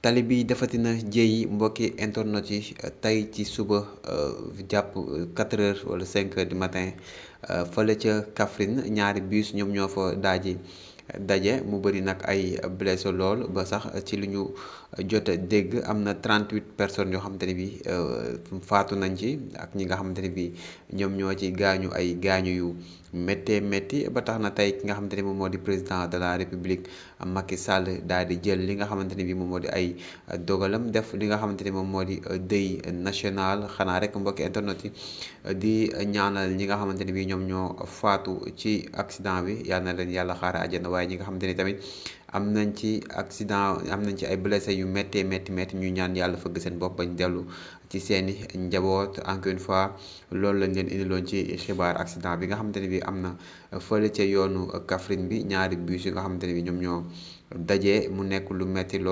tali bi defati na jéey mbokki internet yi tey ci suba jàpp 4 heures wala 5 heures du matin fële ca Kaffrine ñaari bus ñoom ñoo fa daje mu bëri nag ay blessé lool ba sax ci lu ñu jot a dégg am na 38 personnes yoo xamante ne bi faatu nañ ci ak ñi nga xamante ne bi ñoom ñoo ci gaañu ay gaañu yu méttee métti ba tax na tey ki nga xamante ne moom moo di président de la république Macky Sall daal di jël li nga xamante ne bi moom moo di ay dogalam def li nga xamante ni moom moo di deuil national xanaa rek mbokki internet yi di ñaanal ñi nga xamante ni bi ñoom ñoo faatu ci accident bi yal na leen yàlla xaare àjjana waaye ñi nga xamante ni tamit am nañ ci accident am nañ ci ay blessé yu méttee métti ñu ñaan yàlla fëgg seen bopp bañ dellu ci seeni njaboot encore une fois loolu lañ leen indiloon ci xibaar accident bi nga xamante ne bi am na fële ca yoonu Kaffrine bi ñaari bus yi nga xamante ne bi ñoom ñoo daje mu nekk lu metti lool